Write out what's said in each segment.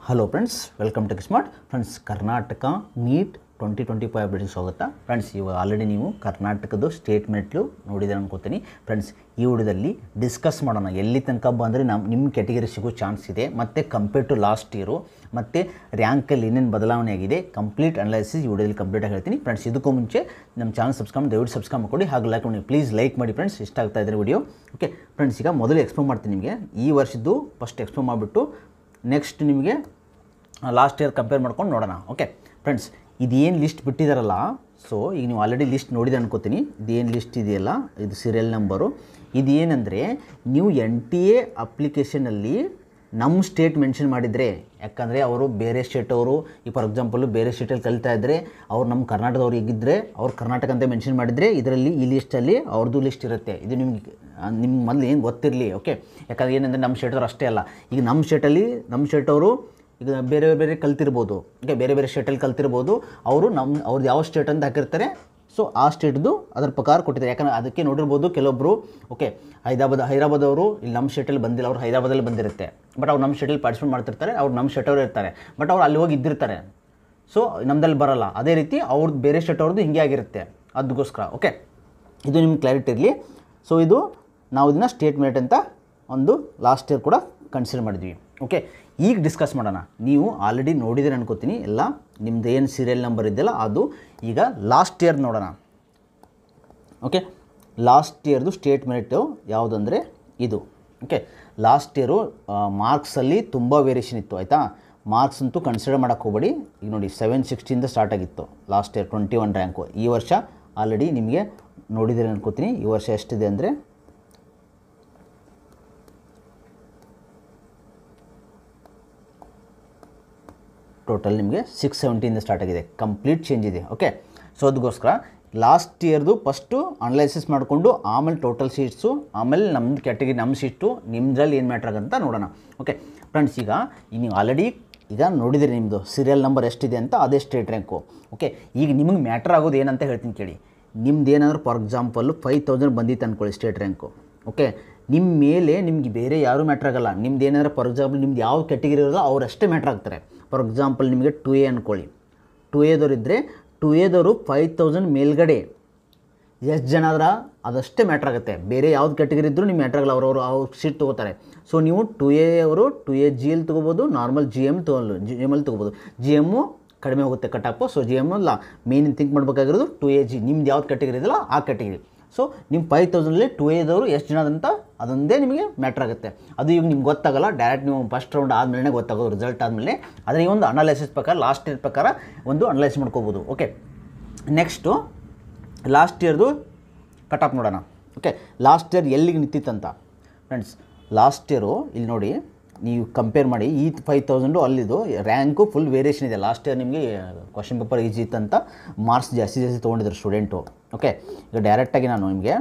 Hello friends, welcome to Smart Friends. Karnataka NEET 2025 ಅಪ್ಡೇಟ್ಗೆ ಸ್ವಾಗತ friends. ಇವಾಗ ಆಲ್ರೆಡಿ ನೀವು ಕರ್ನಾಟಕದ ಸ್ಟೇಟ್ಮೆಂಟ್ಲು ನೋಡಿದ್ರೆ ಅನ್ಕೋತೀನಿ ಫ್ರೆಂಡ್ಸ್. ಈ ವಿಡಿಯೋದಲ್ಲಿ ಡಿಸ್ಕಸ್ ಮಾಡೋಣ ಎಲ್ಲಿ ತನಕ ಬಂದರೆ ನಿಮ್ಮ ಕ್ಯಾಟಗರಿ ಸಿಗೋ ಚಾನ್ಸ್ ಇದೆ, ಮತ್ತು ಕಂಪೇರ್ ಟು ಲಾಸ್ಟ್ ಇಯರು ಮತ್ತು ರ್ಯಾಂಕಲ್ಲಿ ಏನೇನು ಬದಲಾವಣೆ ಆಗಿದೆ ಕಂಪ್ಲೀಟ್ ಅನಾಲಿಸಿಸ್ ಈ ವಿಡಿಯೋದಲ್ಲಿ ಕಂಪ್ಲೀಟಾಗಿ ಹೇಳ್ತೀನಿ ಫ್ರೆಂಡ್ಸ್. ಇದಕ್ಕೂ ಮುಂಚೆ ನಮ್ಮ ಚಾನಲ್ ದಯವಿಟ್ಟು ಸಬ್ಸ್ಕ್ರೈಬ್ ಮಾಡಿಕೊಡಿ, ಹಾಗೂ ಲೈಕ್ ಮಾಡಿ, ಪ್ಲೀಸ್ ಲೈಕ್ ಮಾಡಿ ಫ್ರೆಂಡ್ಸ್. ಇಷ್ಟ ಆಗ್ತಾ ಇದ್ದಾರೆ ವಿಡಿಯೋ. ಓಕೆ ಫ್ರೆಂಡ್ಸ್, ಈಗ ಮೊದಲು ಎಕ್ಸ್ಪ್ಲೇನ್ ಮಾಡ್ತೀನಿ ನಿಮಗೆ. ಈ ವರ್ಷದ್ದು ಫಸ್ಟ್ ಎಕ್ಸ್ಪ್ಲೇನ್ ಮಾಡಿಬಿಟ್ಟು ನೆಕ್ಸ್ಟ್ ನಿಮಗೆ ಲಾಸ್ಟ್ ಇಯರ್ ಕಂಪೇರ್ ಮಾಡ್ಕೊಂಡು ನೋಡೋಣ. ಓಕೆ ಫ್ರೆಂಡ್ಸ್, ಇದೇನು ಲಿಸ್ಟ್ ಬಿಟ್ಟಿದ್ದಾರಲ್ಲ, ಸೊ ಈಗ ನೀವು ಆಲ್ರೆಡಿ ಲಿಸ್ಟ್ ನೋಡಿದೆ ಅನ್ಕೋತೀನಿ. ಇದೇನು ಲಿಸ್ಟ್ ಇದೆಯಲ್ಲ, ಇದು ಸೀರಿಯಲ್ ನಂಬರು. ಇದು ಏನಂದರೆ ನೀವು NTA ಅಪ್ಲಿಕೇಶನಲ್ಲಿ ನಮ್ಮ ಸ್ಟೇಟ್ ಮೆನ್ಷನ್ ಮಾಡಿದರೆ, ಯಾಕಂದರೆ ಅವರು ಬೇರೆ ಸ್ಟೇಟ್ ಅವರು ಈ ಫಾರ್ ಎಕ್ಸಾಂಪಲು ಬೇರೆ ಸ್ಟೇಟಲ್ಲಿ ಕಲಿತಾ ಇದ್ದರೆ ಅವ್ರು ನಮ್ಮ ಕರ್ನಾಟಕದವ್ರು ಈಗಿದ್ದರೆ ಅವ್ರು ಕರ್ನಾಟಕ ಅಂತ ಮೆನ್ಷನ್ ಮಾಡಿದರೆ ಇದರಲ್ಲಿ ಈ ಲಿಸ್ಟಲ್ಲಿ ಅವ್ರದ್ದು ಲಿಸ್ಟ್ ಇರುತ್ತೆ. ಇದು ನಿಮ್ಗೆ ಮೊದಲು ಏನು ಗೊತ್ತಿರಲಿ. ಓಕೆ, ಯಾಕಂದರೆ ಏನಂದರೆ ನಮ್ಮ ಸ್ಟೇಟವ್ರು ಅಷ್ಟೇ ಅಲ್ಲ, ಈಗ ನಮ್ಮ ಸ್ಟೇಟವರು ಈಗ ಬೇರೆ ಬೇರೆ ಕಲ್ತಿರ್ಬೋದು. ಓಕೆ, ಬೇರೆ ಬೇರೆ ಸ್ಟೇಟಲ್ಲಿ ಕಲ್ತಿರ್ಬೋದು. ಅವ್ರದ್ದು ಯಾವ ಸ್ಟೇಟ್ ಅಂತ ಹಾಕಿರ್ತಾರೆ, ಸೊ ಆ ಸ್ಟೇಟ್ದು ಅದ್ರ ಪ್ರಕಾರ ಕೊಟ್ಟಿದ್ದಾರೆ. ಯಾಕಂದರೆ ಅದಕ್ಕೆ ನೋಡಿರ್ಬೋದು ಕೆಲವೊಬ್ಬರು ಓಕೆ ಹೈದರಾಬಾದವರು ಇಲ್ಲಿ ನಮ್ಮ ಸ್ಟೇಟಲ್ಲಿ ಬಂದಿಲ್ಲ, ಅವ್ರು ಹೈದರಾಬಾದಲ್ಲಿ ಬಂದಿರುತ್ತೆ, ಬಟ್ ಅವ್ರು ನಮ್ಮ ಸ್ಟೇಟಲ್ಲಿ ಪಾರ್ಟಿಸಿಪೇಟ್ ಮಾಡ್ತಿರ್ತಾರೆ, ಅವ್ರು ನಮ್ಮ ಸ್ಟೇಟವರು ಇರ್ತಾರೆ, ಬಟ್ ಅವ್ರು ಅಲ್ಲಿ ಹೋಗಿ ಇದ್ದಿರ್ತಾರೆ, ಸೊ ನಮ್ಮದಲ್ಲಿ ಬರೋಲ್ಲ. ಅದೇ ರೀತಿ ಅವ್ರದ್ದು ಬೇರೆ ಸ್ಟೇಟ್ ಅವ್ರದ್ದು ಹಿಂಗೆ ಆಗಿರುತ್ತೆ. ಅದಕ್ಕೋಸ್ಕರ ಓಕೆ, ಇದು ನಿಮ್ಗೆ ಕ್ಲಾರಿಟಿ ಇರಲಿ. ಸೊ ಇದು ನಾವು ಇದನ್ನು ಸ್ಟೇಟ್ಮೆಂಟ್ ಅಂತ ಒಂದು ಲಾಸ್ಟ್ ಇಯರ್ ಕೂಡ ಕನ್ಸಿಡರ್ ಮಾಡಿದ್ವಿ. ಓಕೆ, ಈಗ ಡಿಸ್ಕಸ್ ಮಾಡೋಣ. ನೀವು ಆಲ್ರೆಡಿ ನೋಡಿದರೆ ಅನ್ಕೋತೀನಿ ಎಲ್ಲ, ನಿಮ್ದು ಏನು ಸೀರಿಯಲ್ ನಂಬರ್ ಇದೆಯಲ್ಲ ಅದು. ಈಗ ಲಾಸ್ಟ್ ಇಯರ್ ನೋಡೋಣ. ಓಕೆ, ಲಾಸ್ಟ್ ಇಯರ್ದು ಸ್ಟೇಟ್ಮೆಂಟು ಯಾವುದಂದರೆ ಇದು. ಓಕೆ, ಲಾಸ್ಟ್ ಇಯರು ಮಾರ್ಕ್ಸಲ್ಲಿ ತುಂಬ ವೇರಿಯೇಷನ್ ಇತ್ತು, ಆಯಿತಾ. ಮಾರ್ಕ್ಸ್ ಅಂತೂ ಕನ್ಸಿಡರ್ ಮಾಡೋಕ್ಕೆ ಹೋಗಬೇಡಿ. ಈಗ ನೋಡಿ 760 ಸ್ಟಾರ್ಟ್ ಆಗಿತ್ತು ಲಾಸ್ಟ್ ಇಯರ್ 21 ರ್ಯಾಂಕು. ಈ ವರ್ಷ ಆಲ್ರೆಡಿ ನಿಮಗೆ ನೋಡಿದರೆ ಅನ್ಕೋತೀನಿ. ಈ ವರ್ಷ ಎಷ್ಟಿದೆ ಅಂದರೆ ಟೋಟಲ್ ನಿಮಗೆ 670 ಸ್ಟಾರ್ಟ್ ಆಗಿದೆ. ಕಂಪ್ಲೀಟ್ ಚೇಂಜ್ ಇದೆ. ಓಕೆ, ಸೊ ಅದಕ್ಕೋಸ್ಕರ ಲಾಸ್ಟ್ ಇಯರ್ದು ಫಸ್ಟು ಅನಲೈಸಿಸ್ ಮಾಡಿಕೊಂಡು ಆಮೇಲೆ ಟೋಟಲ್ ಸೀಟ್ಸು, ಆಮೇಲೆ ನಮ್ಮದು ಕ್ಯಾಟಗರಿ ನಮ್ಮ ಸೀಟು ನಿಮ್ಮದ್ರಲ್ಲಿ ಏನು ಮ್ಯಾಟ್ರ್ ಆಗುತ್ತೆ ನೋಡೋಣ. ಓಕೆ ಫ್ರೆಂಡ್ಸ್, ಈಗ ನೀವು ಆಲ್ರೆಡಿ ಈಗ ನೋಡಿದಿರಿ ನಿಮ್ಮದು ಸೀರಿಯಲ್ ನಂಬರ್ ಎಷ್ಟಿದೆ ಅಂತ, ಅದೇ ಸ್ಟೇಟ್ ರ್ಯಾಂಕು. ಓಕೆ, ಈಗ ನಿಮಗೆ ಮ್ಯಾಟ್ರ್ ಆಗೋದು ಏನಂತ ಹೇಳ್ತೀನಿ ಕೇಳಿ. ನಿಮ್ದು ಏನಾದರೂ ಫಾರ್ ಎಕ್ಸಾಂಪಲ್ಲು 5000 ಬಂದಿತ್ತು ಅಂದ್ಕೊಳ್ಳಿ ಸ್ಟೇಟ್ ರ್ಯಾಂಕು. ಓಕೆ, ನಿಮ್ಮ ಮೇಲೆ ನಿಮ್ಗೆ ಬೇರೆ ಯಾರೂ ಮ್ಯಾಟ್ರ್ ಆಗೋಲ್ಲ. ನಿಮ್ದು ಏನಾದರೂ ಫಾರ್ ಎಕ್ಸಾಂಪಲ್ ನಿಮ್ದು ಯಾವ ಕ್ಯಾಟಗರಿ ಇರೋಲ್ಲ ಅವರಷ್ಟೇ ಮ್ಯಾಟ್ರ್ ಆಗ್ತಾರೆ. ಫಾರ್ ಎಕ್ಸಾಂಪಲ್ ನಿಮಗೆ 2A ಅಂದ್ಕೊಳ್ಳಿ. 2Aದವ್ರು ಇದ್ದರೆ 2Aದವರು 5000 ಮೇಲ್ಗಡೆ ಎಷ್ಟು ಜನ ಆದ್ರೆ ಅದಷ್ಟೇ ಮ್ಯಾಟ್ರ್ ಆಗುತ್ತೆ. ಬೇರೆ ಯಾವ್ದು ಕ್ಯಾಟಗರಿ ಇದ್ದರೂ ನಿಮ್ಮ ಮ್ಯಾಟ್ರ್ ಆಗಲ್ಲ, ಅವ್ರು ಸೀಟ್ ತೊಗೋತಾರೆ. ಸೊ ನೀವು 2A ಅವರು 2AGL ತೊಗೋಬೋದು, ನಾರ್ಮಲ್ GM ತೊಗೋಬೋದು. GM ಕಡಿಮೆ ಹೋಗುತ್ತೆ ಕಟಾಪು. ಸೊ GM ಅಲ್ಲ, ಮೇನ್ ಥಿಂಕ್ ಮಾಡಬೇಕಾಗಿರೋದು 2AG. ನಿಮ್ದು ಯಾವ್ದು ಕ್ಯಾಟಗರಿ ಇದೆಯಲ್ಲ ಆ ಕ್ಯಾಟಗರಿ. ಸೊ ನಿಮ್ಮ 5000ಅಲ್ಲಿ 2Aದವರು ಎಷ್ಟು ಜನ ಅಂತ ಅದೊಂದೇ ನಿಮಗೆ ಮ್ಯಾಟ್ರ್ ಆಗುತ್ತೆ. ಅದು ಈಗ ನಿಮ್ಗೆ ಗೊತ್ತಾಗಲ್ಲ, ಡೈರೆಕ್ಟ್ ನೀವು ಫಸ್ಟ್ ರೌಂಡ್ ಆದಮೇಲೆ ಗೊತ್ತಾಗೋದು, ರಿಸಲ್ಟ್ ಆದಮೇಲೆ. ಆದರೆ ಈ ಒಂದು ಅನಾಲಿಸಿಸ್ ಪ್ರಕಾರ ಲಾಸ್ಟ್ ಇಯರ್ ಪ್ರಕಾರ ಒಂದು ಅನಲೈಸ್ ಮಾಡ್ಕೋಬೋದು. ಓಕೆ, ನೆಕ್ಸ್ಟು ಲಾಸ್ಟ್ ಇಯರ್ದು ಕಟಾಪ್ ನೋಡೋಣ. ಓಕೆ, ಲಾಸ್ಟ್ ಇಯರ್ ಎಲ್ಲಿಗೆ ನಿಂತಿತ್ತಂತ ಫ್ರೆಂಡ್ಸ್. ಲಾಸ್ಟ್ ಇಯರು ಇಲ್ಲಿ ನೋಡಿ, ನೀವು ಕಂಪೇರ್ ಮಾಡಿ ಈ 5000 ಅಲ್ಲಿದು ರ್ಯಾಂಕು ಫುಲ್ ವೇರಿಯೇಷನ್ ಇದೆ. ಲಾಸ್ಟ್ ಇಯರ್ ನಿಮಗೆ ಕ್ವಶನ್ ಪೇಪರ್ ಈಜಿ ಇತ್ತಂತ ಮಾರ್ಕ್ಸ್ ಜಾಸ್ತಿ ತೊಗೊಂಡಿದ್ರು ಸ್ಟೂಡೆಂಟು. ಓಕೆ, ಈಗ ಡೈರೆಕ್ಟಾಗಿ ನಾನು ನಿಮಗೆ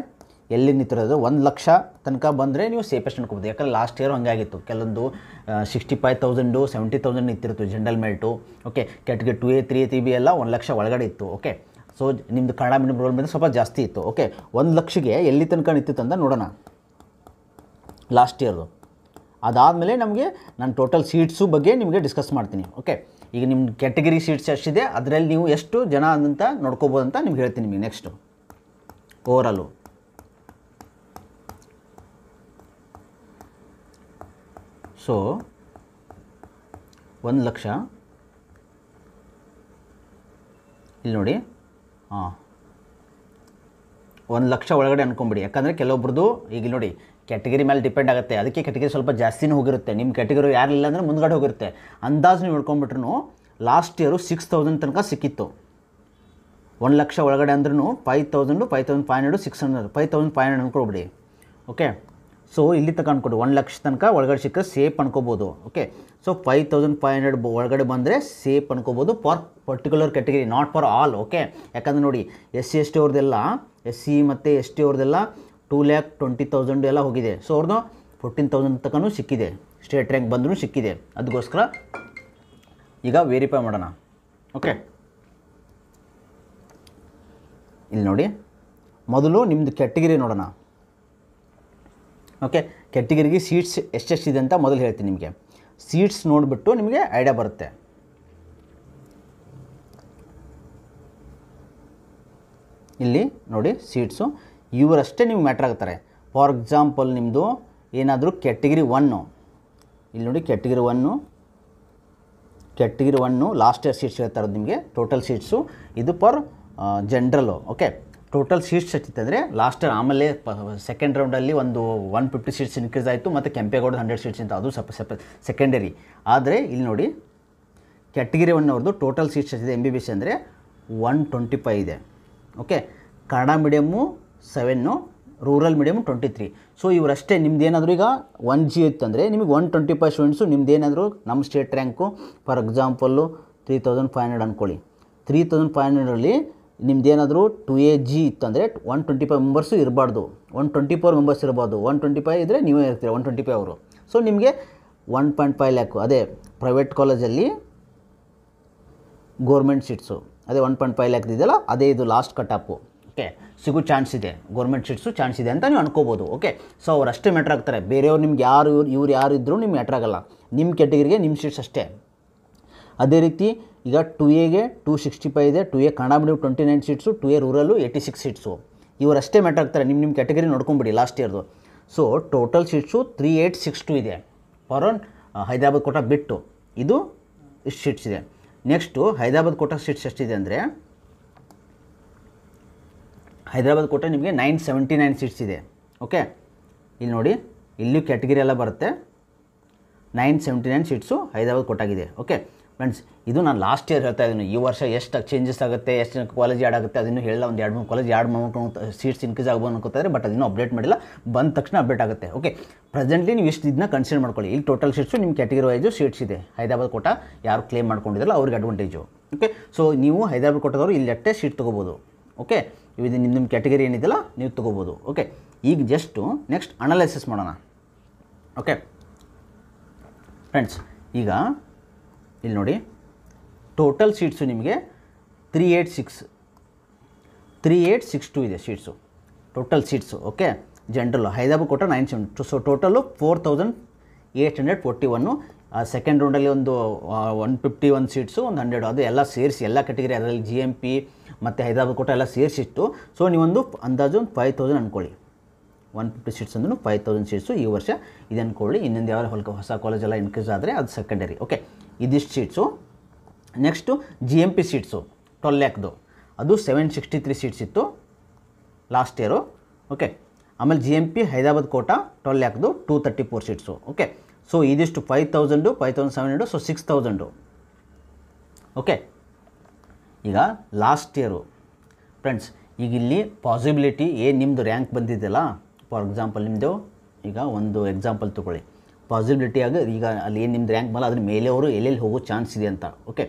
ಎಲ್ಲಿ ನಿಂತಿರೋದು 1 ಲಕ್ಷ ತನಕ ಬಂದರೆ ನೀವು ಸೇಫೆಸ್ಟ್ ಅನ್ಕೋಬೋದು. ಯಾಕಂದರೆ ಲಾಸ್ಟ್ ಇಯರ್ ಹಂಗಾಗಿತ್ತು. ಕೆಲವೊಂದು 65,000 70,000 ನಿಂತಿರುತ್ತೆ general merit. Okay, category 2A 3A 3B ಎಲ್ಲ 1 ಲಕ್ಷ ಒಳಗಡೆ ಇತ್ತು. ಓಕೆ, ಸೊ ನಿಮ್ಮದು ಕನ್ನಡ ಮೀಡಿಯಂ ರೋಲ್ ಮೇಲೆ ಸ್ವಲ್ಪ ಜಾಸ್ತಿ ಇತ್ತು. ಓಕೆ, 1 ಲಕ್ಷಗೆ ಎಲ್ಲಿ ತನಕ ನಿಂತಿತ್ತಂತ ನೋಡೋಣ ಲಾಸ್ಟ್ ಇಯರ್ದು. ಅದಾದಮೇಲೆ ನಮಗೆ ನಾನು ಟೋಟಲ್ ಸೀಟ್ಸು ಬಗ್ಗೆ ನಿಮಗೆ ಡಿಸ್ಕಸ್ ಮಾಡ್ತೀನಿ. ಓಕೆ, ಈಗ ನಿಮ್ಮ ಕ್ಯಾಟಗರಿ ಸೀಟ್ಸ್ ಎಷ್ಟಿದೆ ಅದರಲ್ಲಿ ನೀವು ಎಷ್ಟು ಜನ ಅಂತ ನೋಡ್ಕೋಬೋದು ಅಂತ ನಿಮ್ಗೆ ಹೇಳ್ತೀನಿ ನಿಮಗೆ. ನೆಕ್ಸ್ಟು ಓವರಾಲು ಸೊ 1 ಲಕ್ಷ ಇಲ್ಲಿ ನೋಡಿ. 1 ಲಕ್ಷ ಒಳಗಡೆ ಅನ್ಕೊಂಬಿಡಿ. ಯಾಕಂದರೆ ಕೆಲವೊಬ್ರದ್ದು ಈಗ ನೋಡಿ ಕ್ಯಾಟಗರಿ ಮೇಲೆ ಡಿಪೆಂಡ್ ಆಗುತ್ತೆ. ಅದಕ್ಕೆ ಕ್ಯಾಟಗರಿ ಸ್ವಲ್ಪ ಜಾಸ್ತಿನೇ ಹೋಗಿರುತ್ತೆ. ನಿಮ್ಮ ಕ್ಯಾಟಗರಿ ಯಾರಿಲ್ಲ ಅಂದರೆ ಮುಂದ್ಗಡೆ ಹೋಗಿರುತ್ತೆ. ಅಂದಾಜು ನೀವು ಹಿಡ್ಕೊಂಡ್ಬಿಟ್ರು ಲಾಸ್ಟ್ ಇಯರು 6000 ತನಕ ಸಿಕ್ಕಿತ್ತು. 1 ಲಕ್ಷ ಒಳಗಡೆ ಅಂದ್ರೂ 5000 5500 600 5500 ಅನ್ಕೊಳ್ಬಿಡಿ. ಓಕೆ, ಸೊ ಇಲ್ಲಿ ತನಕ ಅನ್ಕೊಡು 1 ಲಕ್ಷ ತನಕ ಒಳಗಡೆ ಸಿಕ್ಕರೆ ಸೇಫ್ ಅನ್ಕೋಬೋದು. ಓಕೆ, ಸೊ 5500 ಒಳಗಡೆ ಬಂದರೆ ಸೇಫ್ ಅನ್ಕೋಬೋದು for particular category, not for all. Okay, ಯಾಕಂದರೆ ನೋಡಿ SC ST ಅವ್ರದ್ದೆಲ್ಲ SC ಮತ್ತು ST ಅವ್ರದ್ದೆಲ್ಲ 2,20,000 ಎಲ್ಲ ಹೋಗಿದೆ. ಸೊ ಅವ್ರದ್ದು 14,000 ತನಕನೂ ಸಿಕ್ಕಿದೆ. ಸ್ಟೇಟ್ ರ್ಯಾಂಕ್ ಬಂದರೂ ಸಿಕ್ಕಿದೆ. ಅದಕ್ಕೋಸ್ಕರ ಈಗ ವೆರಿಫೈ ಮಾಡೋಣ. ಓಕೆ, ಇಲ್ಲಿ ನೋಡಿ ಮೊದಲು ನಿಮ್ಮದು ಕ್ಯಾಟಗರಿ ನೋಡೋಣ. ಓಕೆ, ಕ್ಯಾಟಗರಿಗೆ ಸೀಟ್ಸ್ ಎಷ್ಟೆಷ್ಟಿದೆ ಅಂತ ಮೊದಲು ಹೇಳ್ತೀನಿ ನಿಮಗೆ. ಸೀಟ್ಸ್ ನೋಡಿಬಿಟ್ಟು ನಿಮಗೆ ಐಡಿಯಾ ಬರುತ್ತೆ. ಇಲ್ಲಿ ನೋಡಿ ಸೀಟ್ಸು ಇವರಷ್ಟೇ ನಿಮ್ಗೆ ಮ್ಯಾಟ್ರ್ ಆಗ್ತಾರೆ. ಫಾರ್ ಎಕ್ಸಾಂಪಲ್ ನಿಮ್ಮದು ಏನಾದರೂ ಕ್ಯಾಟಗಿರಿ 1, ಇಲ್ಲಿ ನೋಡಿ ಕ್ಯಾಟಗಿರಿ 1 ಲಾಸ್ಟ್ ಇಯರ್ ಸೀಟ್ಸ್ ಹೇಳ್ತಾ ಇರೋದು ನಿಮಗೆ. ಟೋಟಲ್ ಸೀಟ್ಸು ಇದು for general. Okay, total seats ಎಷ್ಟಿತ್ತಂದರೆ ಲಾಸ್ಟ್ ಇಯರ್, ಆಮೇಲೆ ಸೆಕೆಂಡ್ ರೌಂಡಲ್ಲಿ ಒಂದು 150 ಸೀಟ್ಸ್ ಇನ್ಕ್ರೀಸ್ ಆಯಿತು, ಮತ್ತು ಕೆಂಪೇಗೌಡ 100 ಸೀಟ್ಸ್ ಅಂತ ಅದು ಸ್ವಲ್ಪ ಸೆಕೆಂಡರಿ. ಆದರೆ ಇಲ್ಲಿ ನೋಡಿ ಕ್ಯಾಟಗಿರಿ 1 ಅವ್ರದ್ದು ಟೋಟಲ್ ಸೀಟ್ಸ್ ಎಷ್ಟಿದೆ MBBS ಅಂದರೆ 125 ಇದೆ. Okay, Kannada medium 7, rural medium 23. So ಇವರಷ್ಟೇ. ನಿಮ್ದೇನಾದರೂ ಈಗ 1G ಇತ್ತಂದರೆ ನಿಮಗೆ 125 ಸ್ಟೂಡೆಂಟ್ಸು ನಿಮ್ದೇನಾದರೂ ನಮ್ಮ ಸ್ಟೇಟ್ ರ್ಯಾಂಕು ಫಾರ್ ಎಕ್ಸಾಂಪಲ್ಲು 3500 ಅಂದ್ಕೊಳ್ಳಿ. 3500ರಲ್ಲಿ ನಿಮ್ದೇನಾದರೂ 2AG ಇತ್ತಂದರೆ 125 ಮೆಂಬರ್ಸು ಇರಬಾರ್ದು, 124 ಮೆಂಬರ್ಸ್ ಇರಬಾರ್ದು. 125 ಇದ್ದರೆ ನೀವೇ ಇರ್ತೀರ 125 ಅವರು. ಸೊ ನಿಮಗೆ 1.5 ಲ್ಯಾಕು. ಅದೇ ಪ್ರೈವೇಟ್ ಕಾಲೇಜಲ್ಲಿ ಗೋರ್ಮೆಂಟ್ ಸೀಟ್ಸು ಅದೇ 1.5 ಲ್ಯಾಕ್ ಇದೆಯಲ್ಲ, ಅದೇ ಇದು ಲಾಸ್ಟ್ ಕಟ್ ಆಫು. ಓಕೆ, ಸಿಗೋ ಚಾನ್ಸ್ ಇದೆ, ಗೌರ್ಮೆಂಟ್ ಸೀಟ್ಸು ಚಾನ್ಸ್ ಇದೆ ಅಂತ ನೀವು ಅನ್ಕೋಬೋದು. ಓಕೆ, ಸೊ ಅವ್ರು ಅಷ್ಟೇ ಮ್ಯಾಟ್ರ್ ಆಗ್ತಾರೆ. ಬೇರೆಯವ್ರು ನಿಮ್ಗೆ ಇವ್ರು ಯಾರು ಇದ್ದರೂ ನಿಮ್ಗೆ ಮ್ಯಾಟ್ರ್ ಆಗೋಲ್ಲ. ನಿಮ್ಮ ಕ್ಯಾಟಗಿರಿಗೆ ನಿಮ್ಮ ಸೀಟ್ಸ್ ಅಷ್ಟೇ. ಅದೇ ರೀತಿ ಈಗ 2Aಗೆ 265 ಇದೆ. 2A Kannada medium 29 seats, 2A rural 86 seats. ಇವರಷ್ಟೇ ಮ್ಯಾಟ್ರ್ ಆಗ್ತಾರೆ. ನಿಮ್ಮ ಕ್ಯಾಟಗರಿ ನೋಡ್ಕೊಂಬಿಡಿ ಲಾಸ್ಟ್ ಇಯರ್ದು. ಸೊ ಟೋಟಲ್ ಸೀಟ್ಸು 3862 ಇದೆ ಫಾರ್ ಹೈದರಾಬಾದ್ ಕೋಟ ಬಿಟ್ಟು. ಇದು ಇಷ್ಟು ಸೀಟ್ಸ್ ಇದೆ. ನೆಕ್ಸ್ಟು ಹೈದರಾಬಾದ್ ಕೋಟ ಸೀಟ್ಸ್ ಎಷ್ಟಿದೆ ಅಂದರೆ ಹೈದರಾಬಾದ್ ಕೋಟ ನಿಮಗೆ 979 ಸೀಟ್ಸ್ ಇದೆ. ಓಕೆ, ಇಲ್ಲಿ ನೋಡಿ ಇಲ್ಲಿಯೂ ಕ್ಯಾಟಗಿರಿ ಎಲ್ಲ ಬರುತ್ತೆ. 979 ಸೀಟ್ಸು ಹೈದರಾಬಾದ್ ಕೋಟಾಗಿದೆ. ಓಕೆ ಫ್ರೆಂಡ್ಸ್, ಇದು ನಾನು ಲಾಸ್ಟ್ ಇಯರ್ ಹೇಳ್ತಾ ಇದ್ದೀನಿ. ಈ ವರ್ಷ ಎಷ್ಟು ಚೇಂಜಸ್ ಆಗುತ್ತೆ, ಎಷ್ಟು ಕಾಲೇಜ್ ಆ್ಯಡ್ ಆಗುತ್ತೆ ಅದನ್ನು ಹೇಳಿಲ್ಲ. ಒಂದು 2-3 ಕಾಲೇಜ್ ಆ್ಯಡ್ ಮಾಡ್ಕೊಂಡು ಸೀಟ್ಸ್ ಇನ್ಕ್ರೀಸ್ ಆಗ್ಬೋದು ಅನ್ಕೋತಾರೆ, ಬಟ್ ಅದನ್ನು ಅಪ್ಡೇಟ್ ಮಾಡಿಲ್ಲ. ಬಂದ ತಕ್ಷಣ ಅಪ್ಡೇಟ್ ಆಗುತ್ತೆ. ಓಕೆ, ಪ್ರೆಸೆಂಟ್ಲಿ ನೀವು ಇಷ್ಟು ಇದನ್ನ ಕನ್ಸಿಡರ್ ಮಾಡ್ಕೊಳ್ಳಿ. ಇಲ್ಲಿ ಟೋಟಲ್ ಸೀಟ್ಸು ನಿಮ್ಮ ಕ್ಯಾಟಗಿರಿ ವೈಸು ಸೀಟ್ಸ್ ಇದೆ. ಹೈದರಾಬಾದ್ ಕೋಟ ಯಾರು ಕ್ಲೇಮ್ ಮಾಡ್ಕೊಂಡಿದ್ರಲ್ಲ ಅವ್ರಿಗೆ ಅಡ್ವಾಂಟೇಜು. ಓಕೆ, ಸೊ ನೀವು ಹೈದರಾಬಾದ್ ಕೋಟದವರು ಇಲ್ಲಿ ಅಷ್ಟೇ ಸೀಟ್ ತೊಗೋಬೋದು. ಓಕೆ, ಇದು ನಿಮ್ಮ ಕ್ಯಾಟಗರಿ ಏನಿದೆಯಲ್ಲ ನೀವು ತೊಗೋಬೋದು. ಓಕೆ, ಈಗ ಜಸ್ಟು ನೆಕ್ಸ್ಟ್ ಅನಾಲಿಸಿಸ್ ಮಾಡೋಣ. ಓಕೆ ಫ್ರೆಂಡ್ಸ್, ಈಗ ಇಲ್ಲಿ ನೋಡಿ ಟೋಟಲ್ ಸೀಟ್ಸು ನಿಮಗೆ 3862 ಇದೆ ಸೀಟ್ಸು, ಟೋಟಲ್ ಸೀಟ್ಸು. ಓಕೆ, ಜನರಲ್ಲು ಹೈದರಾಬಾದ್ ಕೋಟ 972. So total 4841. ಸೆಕೆಂಡ್ ರೌಂಡಲ್ಲಿ ಒಂದು 151 ಸೀಟ್ಸು, ಒಂದು 100, ಅದು ಎಲ್ಲ ಸೇರಿಸಿ ಎಲ್ಲ ಕ್ಯಾಟಗರಿ ಅದರಲ್ಲಿ GMP ಮತ್ತು ಹೈದರಾಬಾದ್ ಕೋಟ ಎಲ್ಲ ಸೇರಿಸಿಟ್ಟು. ಸೊ ನೀವೊಂದು ಅಂದಾಜು ಒಂದು 5000 ಅಂದ್ಕೊಳ್ಳಿ. 150 ಸೀಟ್ಸ್ ಅಂದ್ರೂ 5000 ಸೀಟ್ಸು ಈ ವರ್ಷ ಇದೆ ಅಂದ್ಕೊಳ್ಳಿ. ಇನ್ನೊಂದು ಯಾವ ಹೊಸ ಕಾಲೇಜೆಲ್ಲ ಇನ್ಕ್ರೀಸ್ ಆದರೆ ಅದು ಸೆಕೆಂಡರಿ. ಓಕೆ, ಇದಿಷ್ಟು ಸೀಟ್ಸು. ನೆಕ್ಸ್ಟು GMP ಸೀಟ್ಸು 12 ಲ್ಯಾಕ್ದು, ಅದು 763 ಸೀಟ್ಸ್ ಇತ್ತು ಲಾಸ್ಟ್ ಇಯರು. ಓಕೆ, ಆಮೇಲೆ GMP ಹೈದರಾಬಾದ್ ಕೋಟ 12 ಲ್ಯಾಕ್ದು 234 ಸೀಟ್ಸು. ಓಕೆ, ಸೊ ಇದಿಷ್ಟು 5000, 5700, ಸೊ 6000. ಓಕೆ, ಈಗ ಲಾಸ್ಟ್ ಇಯರು ಫ್ರೆಂಡ್ಸ್, ಈಗ ಇಲ್ಲಿ ಪಾಸಿಬಿಲಿಟಿ ಏನು ನಿಮ್ಮದು ರ್ಯಾಂಕ್ ಬಂದಿದೆಯಲ್ಲ, ಫಾರ್ ಎಕ್ಸಾಂಪಲ್ ನಿಮ್ಮದು ಈಗ ಒಂದು ಎಕ್ಸಾಂಪಲ್ ತೊಗೊಳ್ಳಿ. ಪಾಸಿಬಿಲಿಟಿ ಆಗ ಈಗ ಅಲ್ಲಿ ಏನು ನಿಮ್ಮದು ರ್ಯಾಂಕ್ ಬಲ್ಲ ಅದ್ರ ಮೇಲೆ ಅವರು ಎಲ್ಲೆಲ್ಲಿ ಹೋಗೋ ಚಾನ್ಸ್ ಇದೆ ಅಂತ. ಓಕೆ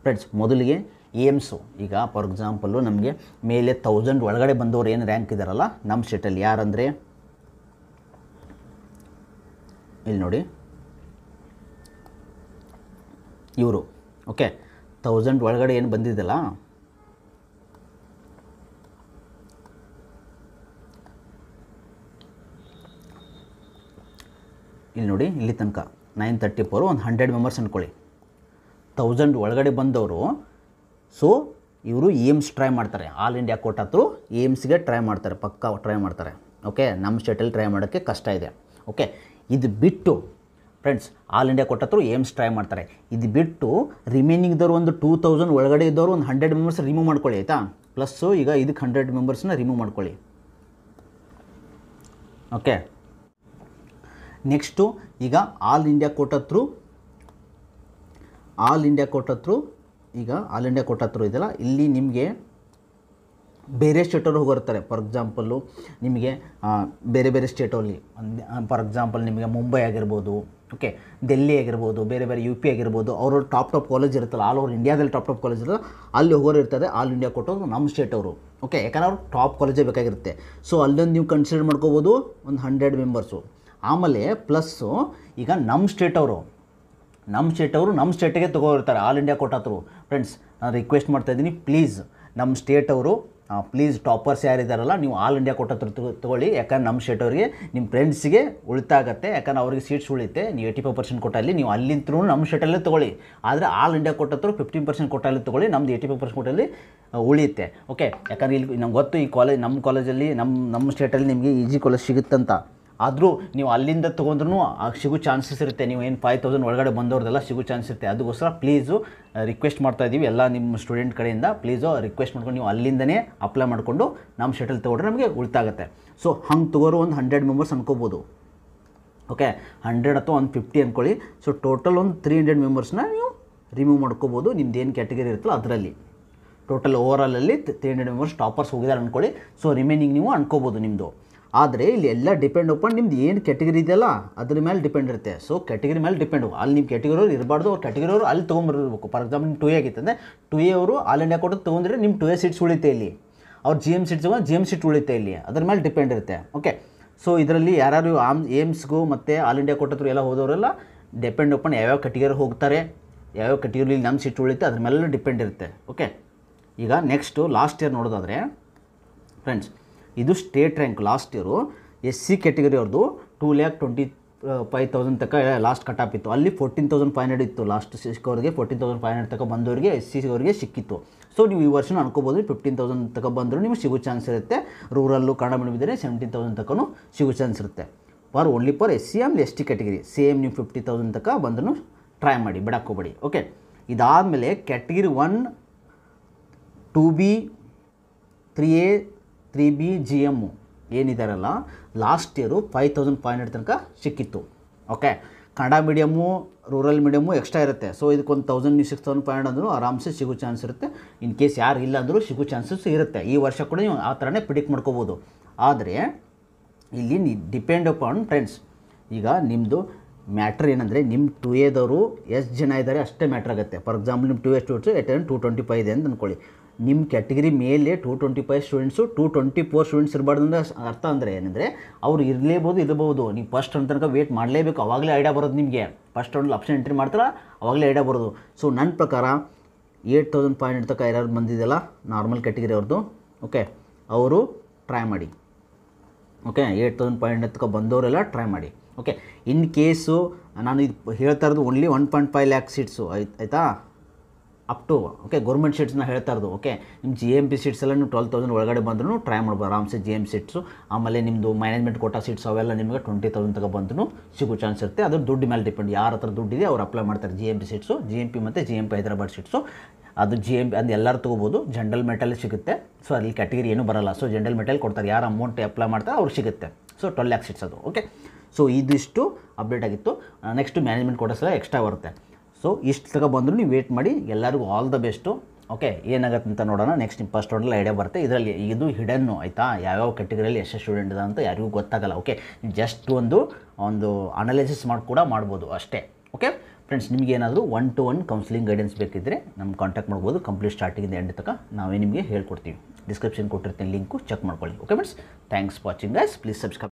ಫ್ರೆಂಡ್ಸ್, ಮೊದಲಿಗೆ ಏಮ್ಸು ಈಗ ಫಾರ್ ಎಕ್ಸಾಂಪಲ್ಲು ನಮಗೆ ಮೇಲೆ 1000 ಒಳಗಡೆ ಬಂದವರು ಏನು ರ್ಯಾಂಕ್ ಇದ್ದಾರಲ್ಲ ನಮ್ಮ ಸ್ಟೇಟಲ್ಲಿ, ಯಾರಂದರೆ ಇಲ್ಲಿ ನೋಡಿ ಇವರು. ಓಕೆ, 1000 ಒಳಗಡೆ ಏನು ಬಂದಿದ್ದಲ್ಲ ಇಲ್ಲಿ ನೋಡಿ, ಇಲ್ಲಿ ತನಕ 934, ಒಂದು 100 ಮೆಂಬರ್ಸ್ ಅಂದ್ಕೊಳ್ಳಿ. 1000 ಒಳಗಡೆ ಬಂದವರು. ಸೊ ಇವರು ಏಮ್ಸ್ ಟ್ರೈ ಮಾಡ್ತಾರೆ, ಆಲ್ ಇಂಡಿಯಾ ಕೋಟಾ ಥ್ರೂ ಏಮ್ಸ್ಗೆ ಟ್ರೈ ಮಾಡ್ತಾರೆ, ಪಕ್ಕಾ ಟ್ರೈ ಮಾಡ್ತಾರೆ. ಓಕೆ, ನಮ್ಮ ಸ್ಟೇಟಲ್ಲಿ ಟ್ರೈ ಮಾಡೋಕ್ಕೆ ಕಷ್ಟ ಇದೆ. ಓಕೆ, ಇದು ಬಿಟ್ಟು friends all India quota through AIIMS try ಮಾಡ್ತಾರೆ. ಇದು ಬಿಟ್ಟು ರಿಮೈನಿಂಗ್ ಇದ್ದವರು ಒಂದು 2000 ಒಳಗಡೆ ಇದ್ದವರು ಒಂದು 100 ಮೆಂಬರ್ಸ್ ರಿಮೂವ್ ಮಾಡ್ಕೊಳ್ಳಿ, ಆಯಿತಾ. ಪ್ಲಸ್ಸು ಈಗ ಇದಕ್ಕೆ 100 ಮೆಂಬರ್ಸ್ನ ರಿಮೂವ್ ಮಾಡ್ಕೊಳ್ಳಿ. ಓಕೆ, ನೆಕ್ಸ್ಟು ಈಗ ಆಲ್ ಇಂಡಿಯಾ ಕೋಟಾ ಥ್ರೂ ಈಗ ಆಲ್ ಇಂಡಿಯಾ ಕೋಟಾ ಥ್ರೂ ಇದೆಯಲ್ಲ, ಇಲ್ಲಿ ನಿಮಗೆ ಬೇರೆ ಸ್ಟೇಟವರು ಹೋಗಿರ್ತಾರೆ. ಫಾರ್ ಎಕ್ಸಾಂಪಲ್ಲು ನಿಮಗೆ ಬೇರೆ ಬೇರೆ ಸ್ಟೇಟಲ್ಲಿ, ಫಾರ್ ಎಕ್ಸಾಂಪಲ್ ನಿಮಗೆ ಮುಂಬೈ ಆಗಿರ್ಬೋದು, ಓಕೆ, ಡೆಲ್ಲಿ ಆಗಿರ್ಬೋದು, ಬೇರೆ ಬೇರೆ UP ಆಗಿರ್ಬೋದು, ಅವರು ಟಾಪ್ ಕಾಲೇಜ್ ಇರುತ್ತಲ್ಲ, ಆಲ್ ಓವರ್ ಇಂಡಿಯಾದಲ್ಲಿ ಟಾಪ್ ಕಾಲೇಜ್ ಇರ್ತದೆ, ಅಲ್ಲಿ ಹೋಗೋರು ಇರ್ತದೆ ಆಲ್ ಇಂಡಿಯಾ ಕೊಟ್ಟೋದು ನಮ್ಮ ಸ್ಟೇಟವರು. ಓಕೆ, ಯಾಕಂದ್ರೆ ಅವ್ರು ಟಾಪ್ ಕಾಲೇಜೇ ಬೇಕಾಗಿರುತ್ತೆ. ಸೊ ಅಲ್ಲೊಂದು ನೀವು ಕನ್ಸಿಡರ್ ಮಾಡ್ಕೋಬೋದು ಒಂದು 100 ಮೆಂಬರ್ಸು. ಆಮೇಲೆ ಪ್ಲಸ್ಸು ಈಗ ನಮ್ಮ ಸ್ಟೇಟವರು ನಮ್ಮ ಸ್ಟೇಟಿಗೆ ತೊಗೋರ್ತಾರೆ all India quota through. Friends, ನಾನು ರಿಕ್ವೆಸ್ಟ್ ಮಾಡ್ತಾಯಿದ್ದೀನಿ, ಪ್ಲೀಸ್ ನಮ್ಮ ಸ್ಟೇಟವರು ಪ್ಲೀಸ್ ಟಾಪರ್ಸ್ ಯಾರಿದ್ದಾರಲ್ಲ ನೀವು ಆಲ್ ಇಂಡಿಯಾ ಕೋಟ ತೊಗೊಳ್ಳಿ. ಯಾಕಂದ್ರೆ ನಮ್ಮ ಸ್ಟೇಟ್ ಅವರಿಗೆ ನಿಮ್ಮ ಫ್ರೆಂಡ್ಸಿಗೆ ಉಳಿತಾಯ ಆಗುತ್ತೆ. ಯಾಕಂದ್ರೆ ಅವ್ರಿಗೆ ಸೀಟ್ಸ್ ಉಳಿಯುತ್ತೆ. ನೀವು 85% ಕೋಟಲ್ಲಿ ನೀವು ಅಲ್ಲಿಂದ ನಮ್ಮ ಸ್ಟೇಟಲ್ಲೇ ತೊಗೊಳ್ಳಿ. ಆದರೆ ಆಲ್ ಇಂಡಿಯಾ ಕೋಟ 15% ಕೋಟಲ್ಲಿ ತೊಗೊಳ್ಳಿ. ನಮ್ಮದು 85% ಕೋಟಲ್ಲಿ ಉಳಿಯುತ್ತೆ. ಓಕೆ, ಯಾಕಂದರೆ ಇಲ್ಲಿ ನಮ್ಗೆ ಗೊತ್ತು ಈ ಕಾಲೇಜ್ ನಮ್ಮ ಕಾಲೇಜಲ್ಲಿ ನಮ್ಮ ಸ್ಟೇಟಲ್ಲಿ ನಿಮಗೆ ಈಜಿ ಕಾಲೇಜ್ ಸಿಗುತ್ತಂತ. ಆದರೂ ನೀವು ಅಲ್ಲಿಂದ ತೊಗೊಂಡ್ರೂ ಸಿಗೋ ಚಾನ್ಸಸ್ ಇರುತ್ತೆ. ನೀವು ಏನು 5000 ಒಳಗಡೆ ಬಂದವ್ರದ್ದೆಲ್ಲ ಸಿಗೋ ಚಾನ್ಸ್ ಇರುತ್ತೆ. ಅದಕ್ಕೋಸ್ಕರ ಪ್ಲೀಸು ರಿಕ್ವೆಸ್ಟ್ ಮಾಡ್ತಾಯಿದ್ದೀವಿ ಎಲ್ಲ ನಿಮ್ಮ ಸ್ಟೂಡೆಂಟ್ ಕಡೆಯಿಂದ. ಪ್ಲೀಸು ರಿಕ್ವೆಸ್ಟ್ ಮಾಡ್ಕೊಂಡು ನೀವು ಅಲ್ಲಿಂದನೇ ಅಪ್ಲೈ ಮಾಡಿಕೊಂಡು ನಮ್ಮ ಸ್ಟೇಟಲ್ಲಿ ತೊಗೊಂಡ್ರೆ ನಮಗೆ ಉಳಿತಾಗುತ್ತೆ. ಸೊ ಹಂಗೆ ತೊಗೋರು ಒಂದು 100 ಮೆಂಬರ್ಸ್ ಅನ್ಕೋಬೋದು. ಓಕೆ, 100 ಅಥವಾ ಒಂದು 50 ಅಂದ್ಕೊಳ್ಳಿ. ಸೊ ಟೋಟಲ್ ಒಂದು 300 ಮೆಂಬರ್ಸ್ನ ನೀವು ರಿಮೂವ್ ಮಾಡ್ಕೋಬೋದು. ನಿಮ್ದು ಏನು ಕ್ಯಾಟಗರಿ ಇರುತ್ತಲ್ಲ ಅದರಲ್ಲಿ. ಟೋಟಲ್ ಓವರಾಲಲ್ಲಿ 300 ಮೆಂಬರ್ಸ್ ಟಾಪರ್ಸ್ ಹೋಗಿದ್ದಾರೆ ಅಂದ್ಕೊಳ್ಳಿ. ಸೊ ರಿಮೈನಿಂಗ್ ನೀವು ಅನ್ಕೋಬೋದು ನಿಮ್ಮದು. ಆದರೆ ಇಲ್ಲಿ ಎಲ್ಲ ಡಿಪೆಂಡ್ ಅಪಾನ್ ನಿಮ್ದು ಏನು ಕ್ಯಾಟಗರಿ ಇದೆಯಲ್ಲ ಅದ್ರ ಮೇಲೆ ಡಿಪೆಂಡ್ ಇರುತ್ತೆ. ಸೊ ಕ್ಯಾಟಗರಿ ಮೇಲೆ ಡಿಪೆಂಡು. ಅಲ್ಲಿ ನಿಮ್ಮ ಕ್ಯಾಟಗರಿಯವರು ಇರಬಾರ್ದು, ಅವ್ರ ಕ್ಯಾಟಗರಿಯವರು ಅಲ್ಲಿ ತೊಗೊಂಬರ್ಬೇಕು. ಫಾರ್ ಎಕ್ಸಾಂಪಲ್ ನಿಮ್ಮ 2A ಆಗಿತ್ತಂದರೆ 2A ಅವರು ಆಲ್ ಇಂಡಿಯಾ ಕೊಟ್ಟು ತೊಗೊಂಡ್ರೆ ನಿಮ್ಮ 2A ಸೀಟ್ಸ್ ಉಳಿತೆ ಇಲ್ಲಿ. ಅವ್ರು GM ಸೀಟ್ಸ್ ತೊಗೊಂಡು GM ಸೀಟ್ ಉಳಿತೆ ಇಲ್ಲಿ. ಅದ್ರ ಮೇಲೆ ಡಿಪೆಂಡ್ ಇರುತ್ತೆ. ಓಕೆ, ಸೊ ಇದರಲ್ಲಿ ಯಾರು ಏಮ್ಸ್ಗೂ ಮತ್ತು ಆಲ್ ಇಂಡಿಯಾ ಕೊಟ್ಟರು ಎಲ್ಲ ಹೋದವರೆಲ್ಲ ಡಿಪೆಂಡ್ ಅಪಾನ್ ಯಾವ್ಯಾವ ಕ್ಯಾಟಗರಿ ಹೋಗ್ತಾರೆ, ಯಾವ್ಯಾವ ಕ್ಯಾಟಗರಿಲಿ ನಮ್ಮ ಸೀಟ್ ಉಳಿಯುತ್ತೆ ಅದ್ರ ಮೇಲೆ ಡಿಪೆಂಡ್ ಇರುತ್ತೆ. ಓಕೆ, ಈಗ ನೆಕ್ಸ್ಟು ಲಾಸ್ಟ್ ಇಯರ್ ನೋಡೋದಾದರೆ ಫ್ರೆಂಡ್ಸ್, ಇದು state rank. Last year SC category ಅವ್ರದ್ದು 2,25,000 ತನಕ ಲಾಸ್ಟ್ ಕಟಾಪ್ ಇತ್ತು. ಅಲ್ಲಿ 14,500 ಇತ್ತು ಲಾಸ್ಟ್ ಸಿಕ್ಕವ್ರಿಗೆ. 14,500 ತನಕ ಬಂದವರಿಗೆ SC ಅವರಿಗೆ ಸಿಕ್ಕಿತ್ತು. ಸೊ ನೀವು ಈ ವರ್ಷನೂ ಅನ್ಕೋಬೋದು 15,000 ತನಕ ಬಂದರೂ ನಿಮಗೆ ಸಿಗೋ ಚಾನ್ಸ್ ಇರುತ್ತೆ. ರೂರಲ್ಲು ಕನ್ನಡ ಮೀಡಿಯಮ್ ಇದ್ದರೆ 17,000 ತನಕ ಸಿಗೋ ಚಾನ್ಸ್ ಇರುತ್ತೆ. ಓನ್ಲಿ ಫಾರ್ SC ಆಮೇಲೆ ST ಕ್ಯಾಟಗರಿ ಸೇಮ್ ನೀವು 50,000 ತನಕ ಬಂದರೂ ಟ್ರೈ ಮಾಡಿ, ಬಿಡಾಕೋಬೇಡಿ. ಓಕೆ, ಇದಾದಮೇಲೆ category 1 2B 3A 3B GM ಏನಿದಾರಲ್ಲ ಲಾಸ್ಟ್ ಇಯರು 5,500 ತನಕ ಸಿಕ್ಕಿತ್ತು. Okay, Kannada medium rural medium extra ಇರುತ್ತೆ. ಸೊ ಇದಕ್ಕೊಂದು 1,000 ನೀವು 6,500 ಅಂದರೂ ಆರಾಮ್ಸೆ ಸಿಗೋ ಚಾನ್ಸ್ ಇರುತ್ತೆ. ಇನ್ ಕೇಸ್ ಯಾರು ಇಲ್ಲ ಅಂದರೂ ಸಿಗೋ ಚಾನ್ಸಸ್ ಇರುತ್ತೆ. ಈ ವರ್ಷ ಕೂಡ ನೀವು ಆ ಥರನೇ ಪ್ರಿಡಿಕ್ಟ್ ಮಾಡ್ಕೋಬೋದು. ಆದರೆ ಇಲ್ಲಿ ಡಿಪೆಂಡ್ ಅಪಾನ್ ಫ್ರೆಂಡ್ಸ್, ಈಗ ನಿಮ್ಮದು ಮ್ಯಾಟ್ರ್ ಏನಂದರೆ ನಿಮ್ಮ 2Aದವರು ಎಷ್ಟು ಜನ ಇದ್ದಾರೆ ಅಷ್ಟೇ ಮ್ಯಾಟ್ರ್ ಆಗುತ್ತೆ. ಫಾರ್ ಎಕ್ಸಾಂಪಲ್ ನಿಮ್ಮ 2A ಸ್ಟೂಡೆಂಟ್ಸು 225 ಇದೆ ಅಂತ ಅಂದ್ಕೊಳ್ಳಿ. ನಿಮ್ಮ ಕ್ಯಾಟಗರಿ ಮೇಲೆ 225 ಸ್ಟೂಡೆಂಟ್ಸು 224 ಸ್ಟೂಡೆಂಟ್ಸ್ ಇರಬಾರ್ದು ಅಂದರೆ ಅರ್ಥ ಅಂದರೆ ಏನಂದರೆ ಅವ್ರು ಇರಬಹುದು. ನೀವು ಫಸ್ಟ್ ರೌಂಡ್ ತನಕ ವೇಟ್ ಮಾಡಲೇಬೇಕು. ಅವಾಗಲೇ ಐಡಿಯಾ ಬರೋದು ನಿಮಗೆ. ಫಸ್ಟ್ ರೌಂಡ್ ಆಪ್ಷನ್ ಎಂಟ್ರಿ ಮಾಡ್ತಾರ ಅವಾಗಲೇ ಐಡಿಯಾ ಬರೋದು. ಸೊ ನನ್ನ ಪ್ರಕಾರ 8,500 ತನಕ ಯಾರು ಬಂದಿದೆಯಲ್ಲ ನಾರ್ಮಲ್ ಕ್ಯಾಟಗರಿ ಅವ್ರದ್ದು, ಓಕೆ, ಅವರು ಟ್ರೈ ಮಾಡಿ. ಓಕೆ, 8,500 ತನಕ ಬಂದವರೆಲ್ಲ ಟ್ರೈ ಮಾಡಿ. ಓಕೆ, ಇನ್ ಕೇಸು ನಾನು ಇದು ಹೇಳ್ತಾ ಇರೋದು ಓನ್ಲಿ 1.5 ಲ್ಯಾಕ್ ಸೀಟ್ಸು ಆಯಿತಾ, ಅಪ್ ಟು. ಓಕೆ, ಗೌರ್ಮೆಂಟ್ ಸೀಟ್ಸ್ನ ಹೇಳ್ತಾ ಇರೋದು. ಓಕೆ, ನಿಮ್ಮ GMP ಸೀಟ್ಸ್ ಎಲ್ಲ ನೀವು 12,000 ಒಳಗಡೆ ಬಂದ್ರೂ ಟ್ರೈ ಮಾಡ್ಬೋದು ಆರಾಮ್ಸೆ. GM ಸೀಟ್ಸು ಆಮೇಲೆ ನಿಮ್ಮದು ಮ್ಯಾನೇಜ್ಮೆಂಟ್ ಕೋಟಾ ಸೀಟ್ಸ್ ಅವೆಲ್ಲ ನಿಮಗೆ 20,000 ತನಕ ಬಂದರೂ ಸಿಗೋ ಚಾನ್ಸ್ ಇರುತ್ತೆ. ಅದು ದುಡ್ಡು ಮೇಲೆ ಡಿಪೆಂಡ್. ಯಾರ ಹತ್ರ ದುಡ್ಡಿದೆ ಅವ್ರು ಅಪ್ಲೈ ಮಾಡ್ತಾರೆ. GMP ಸೀಟ್ಸು, GMP ಮತ್ತು GMP ಹೈದರಾಬಾದ್ ಸೀಟ್ಸು. ಅದು GMP ಅದು ಎಲ್ಲರೂ ತೊಗೋಬೋದು. ಜನರಲ್ ಮೆಟಲ್ ಸಿಗುತ್ತೆ. ಸೊ ಅಲ್ಲಿ ಕ್ಯಾಟಗರಿ ಏನೂ ಬರೋಲ್ಲ. ಸೊ ಜನರಲ್ ಮೆಟಲ್ ಕೊಡ್ತಾರೆ. ಯಾರು ಅಮೌಂಟ್ ಅಪ್ಲೈ ಮಾಡ್ತಾರೆ ಅವ್ರಿಗೆ ಸಿಗುತ್ತೆ. ಸೊ 12 ಲ್ಯಾಕ್ ಸೀಟ್ಸ್ ಅದು. ಓಕೆ, ಸೊ ಇದಿಷ್ಟು ಅಪ್ಡೇಟ್ ಆಗಿತ್ತು. ನೆಕ್ಸ್ಟ್ ಮ್ಯಾನೇಜ್ಮೆಂಟ್ ಕೋಟಾಸ್ ಎಲ್ಲ ಎಕ್ಸ್ಟ್ರಾ ಬರುತ್ತೆ. ಸೊ ಇಷ್ಟು ತನಕ ಬಂದರೂ ನೀವು ವೇಟ್ ಮಾಡಿ. ಎಲ್ಲರಿಗೂ ಆಲ್ ದ ಬೆಸ್ಟು. ಓಕೆ, ಏನಾಗುತ್ತೆ ಅಂತ ನೋಡೋಣ. ನೆಕ್ಸ್ಟ್ ನಿಮ್ಮ ಫಸ್ಟ್ ರೌಂಡಲ್ಲಿ ಐಡಿಯಾ ಬರುತ್ತೆ. ಇದರಲ್ಲಿ ಇದು ಹಿಡನ್ನು ಆಯಿತಾ, ಯಾವ್ಯಾವ ಕ್ಯಾಟಗರಿಯಲ್ಲಿ ಎಷ್ಟು ಸ್ಟೂಡೆಂಟ್ ಇದೆ ಅಂತ ಯಾರಿಗೂ ಗೊತ್ತಾಗಲ್ಲ. ಓಕೆ, ಜಸ್ಟ್ ಒಂದು ಅನಾಲಿಸಿಸ್ ಮಾಡಿ ಕೂಡ ಮಾಡ್ಬೋದು ಅಷ್ಟೇ. ಓಕೆ ಫ್ರೆಂಡ್ಸ್, ನಿಮಗೆ ಏನಾದರೂ 1-to-1 ಕೌನ್ಸಿಲಿಂಗ್ ಗೈಡೆನ್ಸ್ ಬೇಕಿದ್ದರೆ ನಮ್ಮ ಕಾಂಟ್ಯಾಕ್ಟ್ ಮಾಡ್ಬೋದು. ಕಂಪ್ಲೀಟ್ ಸ್ಟಾರ್ಟಿಂಗಿಂದ ಎಂಡ್ ತನಕ ನಾವೇ ನಿಮಗೆ ಹೇಳ್ಕೊಡ್ತೀವಿ. ಡಿಸ್ಕ್ರಿಪ್ಷನ್ ಕೊಟ್ಟಿರ್ತೀನಿ, ಲಿಂಕು ಚೆಕ್ ಮಾಡ್ಕೊಳ್ಳಿ. Okay friends, thanks for watching guys. Please subscribe.